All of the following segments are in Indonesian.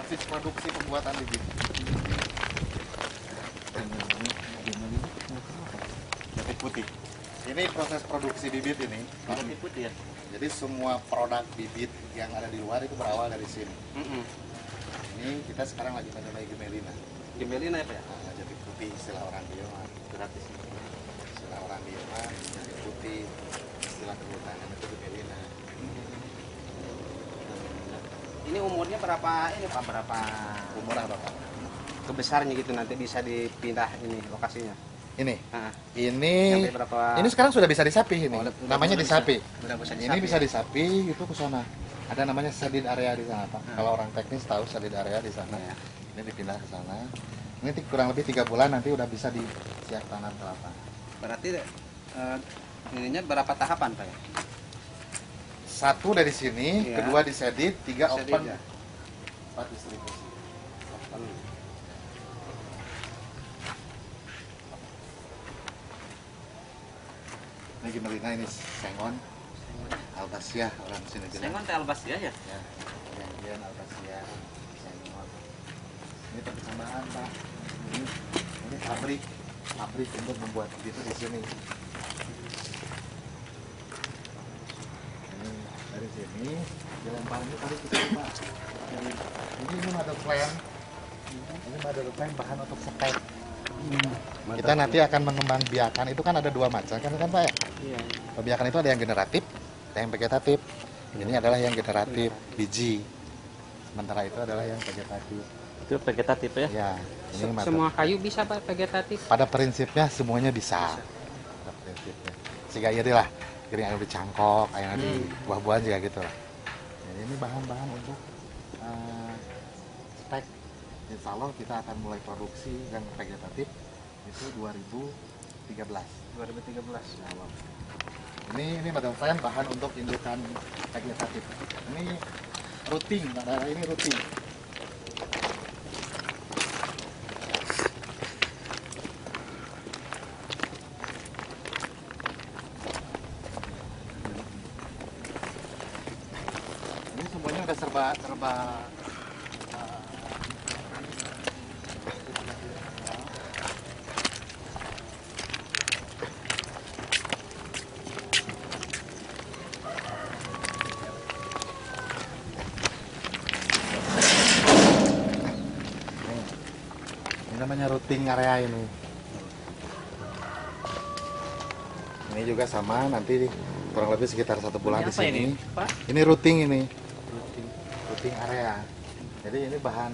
proses produksi pembuatan bibit. Batik putih. Ini proses produksi bibit ini. Batik putih ya. Jadi semua produk bibit yang ada di luar itu berawal dari sini. Ini kita sekarang lagi mengenai gemelina. Gemelina apa ya? Nah, batik putih istilah orang Bioma. Gratis. Istilah orang Bioma, batik putih, istilah kehutanan itu gemelina. Ini umurnya berapa ini Pak? Berapa Umur apa Pak? kebesarnya gitu nanti bisa dipindah ini lokasinya? Ini. Nah, Ini sampai berapa? ini sekarang sudah bisa disapi ini. Oh, Namanya disapi. Udah bisa Ini bisa disapi itu ke sana. Ada namanya sedit area di sana Pak. Kalau orang teknis tahu sedit area di sana. Ya. Ini dipindah ke sana. Ini kurang lebih 3 bulan nanti udah bisa disiap tanam kelapa. Berarti ininya berapa tahapan Pak ya? 1 dari sini, Iya. 2 disedit, 3 Sedit, open, ya. 4 distribusi. Ini gemelina ini sengon, albasia orang sini bilang. Sengon teh albasia ya? Ya, kemudian albasia, sengon. Ini pertambahan Pak. Ini pabrik untuk membuat itu di sini. Ini dari sini dilemparnya tadi kita coba. Ini mother plan. Ini mother plan bahan untuk setek. Kita nanti akan mengembang biakan itu kan ada 2 macam kan Pak ya? Iya. Pembiakan itu ada yang generatif, ada yang vegetatif. Ini adalah yang generatif, biji. Sementara itu adalah yang vegetatif. Itu vegetatif ya? Ya, ini mata- Semua kayu bisa Pak vegetatif. pada prinsipnya semuanya bisa. Pada prinsipnya. Sehingga ya lah, kering yang di cangkok, yang di buah-buahan juga gitu lah. Jadi ini bahan-bahan untuk spek. Insya Allah kita akan mulai produksi yang vegetatif itu 2013. 2013. Ya Allah. Ini Madam Friend bahan untuk indukan vegetatif. Ini rutin, ini rutin. Ini semuanya udah serba ini namanya routing area ini. Ini juga sama nanti kurang lebih sekitar 1 bulan di sini. Pak? Ini routing ini. Routing area. Jadi ini bahan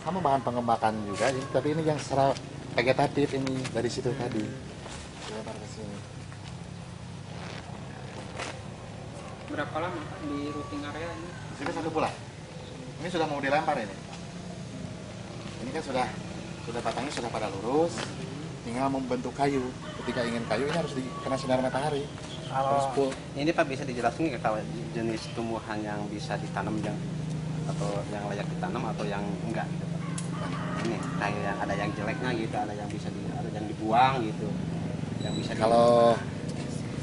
sama bahan pengembangan juga, tapi ini yang secara vegetatif ini dari situ tadi. Dilempar ke sini. Berapa lama Pak di routing area ini? Di sini 1 bulan. Ini sudah mau dilempar ini. Ini kan sudah batangnya sudah pada lurus. Tinggal membentuk kayu. Ketika ingin kayu ini harus dikena sinar matahari. Harus full. Ini Pak bisa dijelaskan nggak kalau jenis tumbuhan yang bisa ditanam atau yang layak ditanam atau yang enggak gitu Pak? Ini kayak yang ada yang jeleknya gitu, ada yang bisa ada yang dibuang gitu, yang bisa Kalau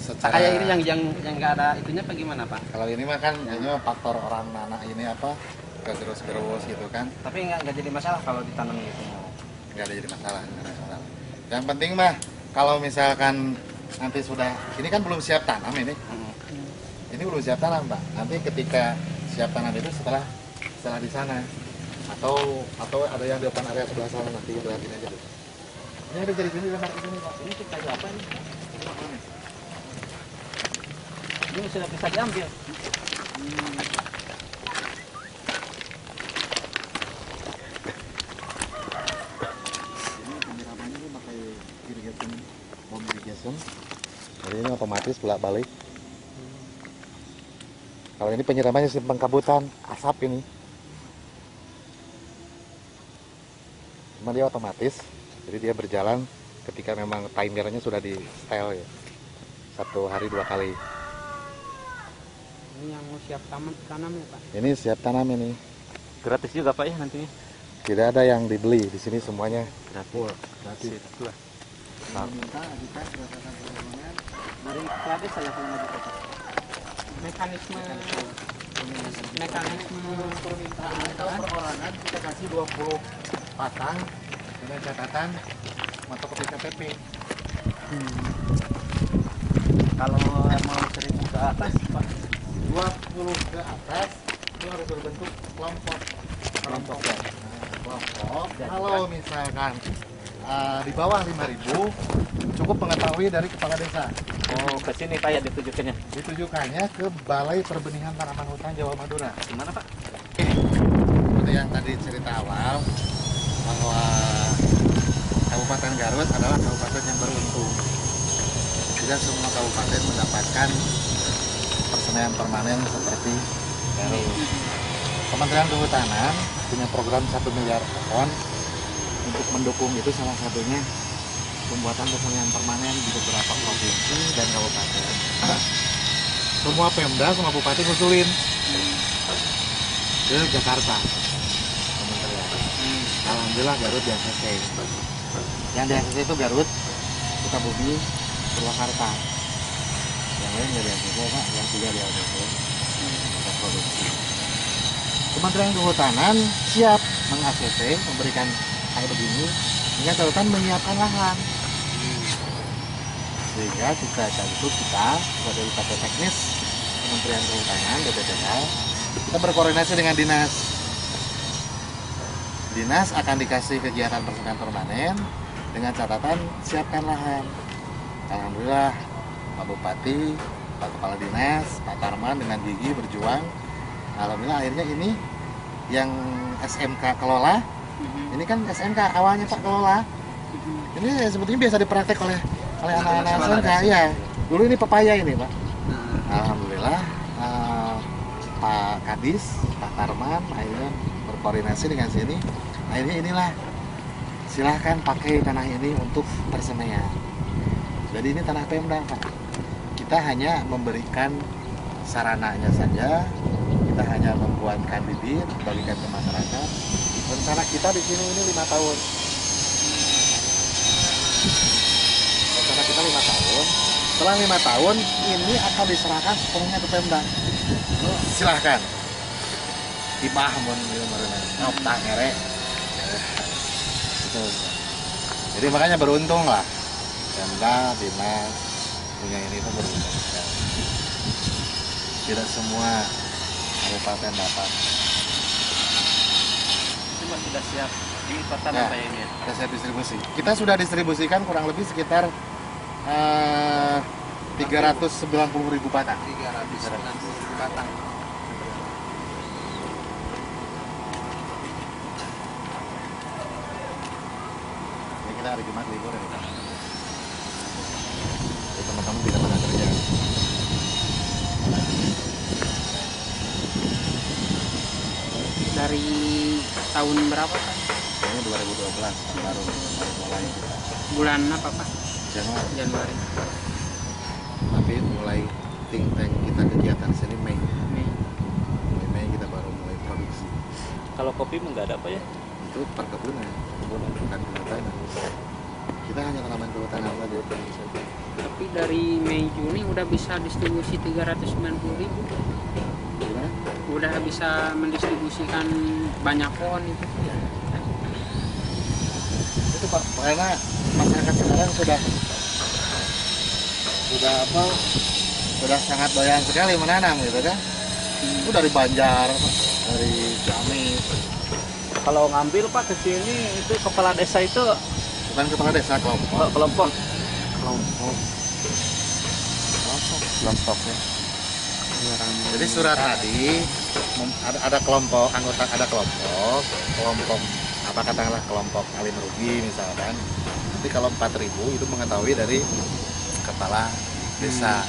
secara kayak ini yang nggak ada itunya apa gimana Pak? kalau ini mah kan hanya faktor orang anak ini apa kegerus-gerus gitu kan, Tapi nggak jadi masalah kalau ditanam gitu. nggak ada jadi masalah, nggak ada masalah. Yang penting mah kalau misalkan nanti sudah ini kan belum siap tanam ini belum siap tanam Pak. Nanti ketika siap tanam itu setelah di sana atau ada yang di depan area sebelah sana nanti lihatin aja dulu. Ini ada dari sini lempar ke sini Pak. Ini kayu apa ini? Ini apa nih? Ini sudah bisa diambil. Ini penyiramannya ini pakai irrigation, bomb irrigation. Jadi ini otomatis bolak-balik. Kalau ini penyiramannya sistem pengkabutan asap ini. Cuma dia otomatis, jadi dia berjalan ketika memang timernya sudah di setel ya. 1 hari 2 kali. Ini yang mau siap tanam ya Pak? Ini siap tanam ini. Gratis juga Pak ya nantinya. Tidak ada yang dibeli di sini semuanya Gratis. gratis. Itulah. Minta ajukan berdasarkan permohonan. Dari gratis saya punya Pak. Mekanisme mekanisme permintaan Kalau perorangan kita kasih 20 patang dengan catatan fotokopi KTP. Kalau mau 1000 ke atas Pak, 20 ke atas itu harus berbentuk kelompok. kelompok ya. Kelompok. Kalau misalkan di bawah 5.000 cukup mengetahui dari kepala desa. Oh, ke sini Pak ya ditujukannya. Ditujukannya ke Balai Perbenihan Tanaman Hutan Jawa Madura. Gimana Pak? Seperti yang tadi cerita awal bahwa Kabupaten Garut adalah kabupaten yang beruntung. Tidak semua kabupaten mendapatkan persemaian permanen seperti Garut. Kementerian Kehutanan punya program 1 miliar pohon. Untuk mendukung itu salah satunya pembuatan persemaian permanen di beberapa provinsi dan kabupaten. Semua Pemda, semua bupati ngusulin ke Jakarta. Kementerian. Alhamdulillah Garut di ACC. Yang di ACC itu Garut, Sukabumi, Purwakarta. Yang lain nggak di ACC, Pak. Yang 3 di ACC. Produksi. Kementerian Kehutanan siap meng-ACC, memberikan kayak begini, dengan catatan menyiapkan lahan. Sehingga kita sebagai UKT teknis Kementerian Kehutanan BPTK, kita berkoordinasi dengan dinas. Dinas akan dikasih kegiatan persemaian permanen dengan catatan siapkan lahan. Alhamdulillah Pak Bupati, Pak Kepala Dinas, Pak Tarman dengan gigi berjuang. Alhamdulillah akhirnya ini yang SMK kelola. Ini kan SMK awalnya Pak kelola. Ini sebetulnya biasa dipraktek oleh anak-anak SMK ya. Dulu ini pepaya ini Pak. Alhamdulillah Pak Kadis, Pak Tarman akhirnya berkoordinasi dengan sini. Akhirnya inilah silahkan pakai tanah ini untuk persemaian. Jadi ini tanah Pemda Pak. Kita hanya memberikan sarananya saja. Kita hanya membuatkan bibit, bagikan ke masyarakat. Rencana kita di sini ini 5 tahun. Rencana kita 5 tahun. Setelah 5 tahun ini akan diserahkan sepenuhnya ke Pemda. Silahkan. Hibah mun gitu marana. Ngoptang ere. Gitu. Jadi makanya beruntung lah. Pemda, dinas punya ini tuh beruntung. Tidak semua kabupaten dapat. Cuma sudah siap di kota Ya, apa ini ya? kita siap distribusi. Kita sudah distribusikan kurang lebih sekitar 390.000 batang. 390.000 batang. Ini kita hari Jumat libur ya kita. Jadi teman-teman tidak pada kerja. dari tahun berapa Pak? Ini 2012 baru mulai Bulan apa Pak? Januari. Januari. Tapi mulai think tank kita kegiatan sini Mei. Mei. Mulai Mei kita baru mulai produksi. Kalau kopi nggak ada apa ya? Itu perkebunan, bukan kehutanan. Kita hanya tanaman kehutanan saja. Tapi dari Mei Juni udah bisa distribusi 390.000. Gimana? Udah bisa mendistribusikan banyak pohon itu. Itu Pak, karena masyarakat sekarang sudah apa? Sudah sangat doyan sekali menanam gitu kan. Itu dari Banjar, dari Ciamis. Kalau ngambil Pak ke sini itu kepala desa itu Bukan kepala desa, kelompok. kelompok. Kelompok ya. Jadi surat tadi ada kelompok anggota, ada kelompok apa katakanlah kelompok alim rugi misalkan. Nanti kalau 4.000 itu mengetahui dari kepala desa.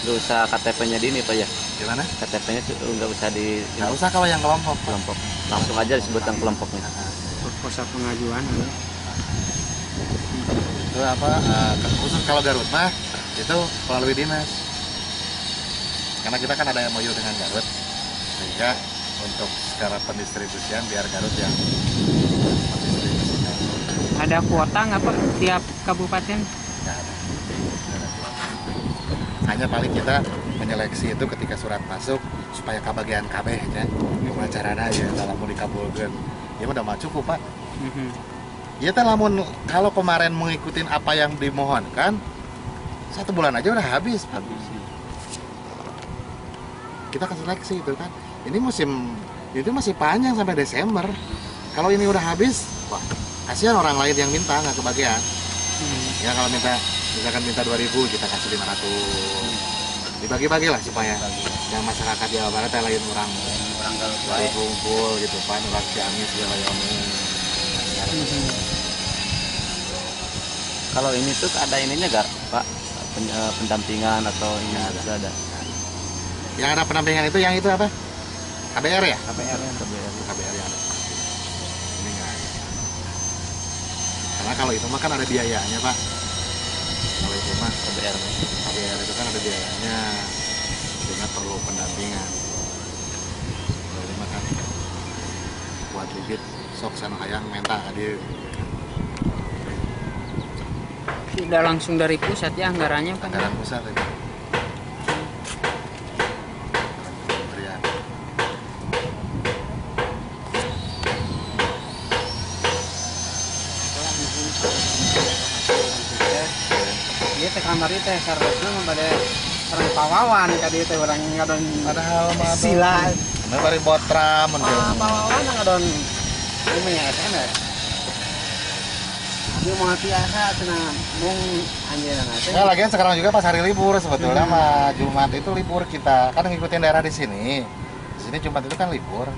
Nggak usah KTP-nya di ini Pak ya? Gimana? KTP-nya nggak usah di Nggak usah kalau yang kelompok. kelompok. Langsung aja disebutkan kelompoknya. Proposal pengajuan. Itu apa? Khusus kalau Garut mah itu melalui dinas. Karena kita kan ada MOU dengan Garut, sehingga untuk secara pendistribusian biar Garut yang mendistribusikan. Ada kuota nggak Pak tiap kabupaten? Nggak ada. Hanya paling kita menyeleksi itu ketika surat masuk supaya kabagian kabeh ya. Pengacarana ya dalam mau dikabulkeun. Ya udah mah cukup, Pak. Ya teh lamun kalau kemarin mengikuti apa yang dimohonkan 1 bulan aja udah habis, Pak. Kita kasih seleksi itu kan. Ini musim itu masih panjang sampai Desember. Kalau ini udah habis, wah kasihan orang lain yang minta nggak kebagian. Ya kalau misalkan minta 2.000 kita kasih 500. Dibagi-bagi lah supaya yang masyarakat Jawa Barat yang lain orang baru kumpul gitu kan, orang Ciamis segala yomu. Kalau ini tuh ada ininya gak Pak? Pendampingan atau ini ada? Yang ada pendampingan itu yang itu apa? KBR ya? KPR KBR yang ada. Ini nggak ada. Karena kalau itu mah kan ada biayanya, Pak. Kalau itu mah KBR itu kan ada biayanya, sehingga perlu pendampingan. Kalau ini mah kan buat bibit sok sana hayang menta hadir. Tidak langsung dari pusat ya anggarannya Pak. Anggaran pusat itu. Pemberian. Dia teh kamar itu teh seharusnya membade sareng pawawan ka dieu teh urang ngadon Padahal mah sila. Nah, bari botra mun Pawawan ngadon ini ya sana. Dia mau biasa cenah mung anjeunna teh. Ya lagian sekarang juga pas hari libur sebetulnya mah Jumat itu libur kita kan ngikutin daerah di sini. Di sini Jumat itu kan libur.